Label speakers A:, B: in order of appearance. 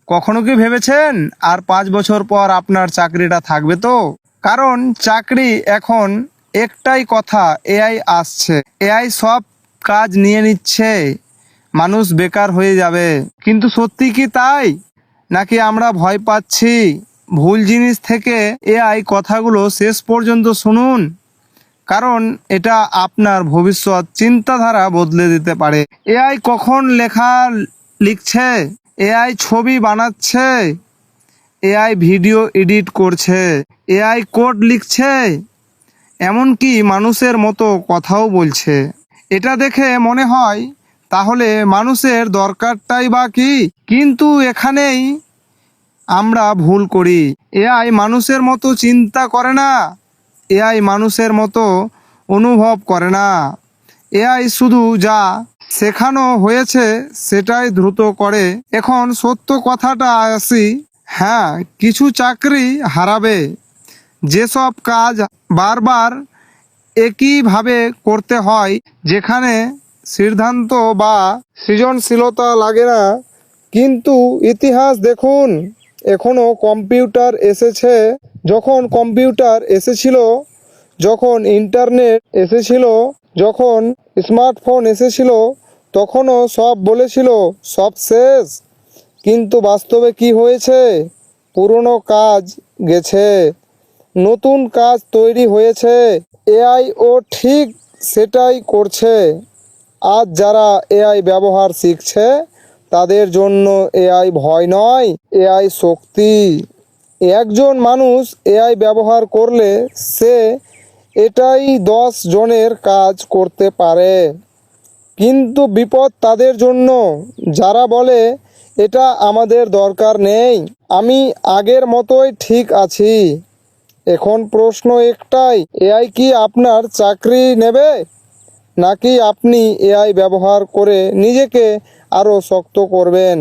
A: কখনো কি ভেবেছেন আর 5 বছর পর আপনার চাকরিটা থাকবে তো? কারণ চাকরি এখন একটাই কথা, এআই আসছে, এআই সব কাজ নিয়ে নিচ্ছে, মানুষ বেকার হয়ে যাবে। কিন্তু সত্যি কি তাই, নাকি আমরা ভয় পাচ্ছি? ভুল জিনিস থেকে এআই কথাগুলো শেষ পর্যন্ত শুনুন, কারণ এটা আপনার ভবিষ্যৎ চিন্তাধারা বদলে দিতে পারে। এআই কখন লেখা লিখছে, এআই ছবি বানাচ্ছে, এআই ভিডিও এডিট করছে, এআই কোড লিখছে, এমনকি মানুষের মতো কথাও বলছে। এটা দেখে মনে হয় তাহলে মানুষের দরকারটাই বা কি? কিন্তু এখানেই আমরা ভুল করি। এআই মানুষের মতো চিন্তা করে না, এআই মানুষের মতো অনুভব করে না। এআই শুধু যা শেখানো হয়েছে সেটাই দ্রুত করে। এখন সত্য কথাটা আসি, হ্যাঁ কিছু চাকরি হারাবে, যেসব কাজ বারবার একইভাবে করতে হয়, যেখানে সিদ্ধান্ত বা সৃজনশীলতা লাগে না। কিন্তু ইতিহাস দেখুন, এখনও কম্পিউটার এসেছে। যখন কম্পিউটার এসেছিল, যখন ইন্টারনেট এসেছিল, যখন স্মার্টফোন এসেছিল, তখনও সব বলেছিল সব শেষ। কিন্তু বাস্তবে কি হয়েছে? পুরনো কাজ গেছে, নতুন কাজ তৈরি হয়েছে। এআই ও ঠিক সেটাই করছে। আজ যারা এআই ব্যবহার শিখছে তাদের জন্য এআই ভয় নয়, এআই শক্তি। একজন মানুষ এআই ব্যবহার করলে সে এটাই 10 জনের কাজ করতে পারে। কিন্তু বিপদ তাদের জন্য যারা বলে এটা আমাদের দরকার নেই, আমি আগের মতোই ঠিক আছি। এখন প্রশ্ন একটাই, এআই কি আপনার চাকরি নেবে, নাকি আপনি এআই ব্যবহার করে নিজেকে আরও শক্ত করবেন?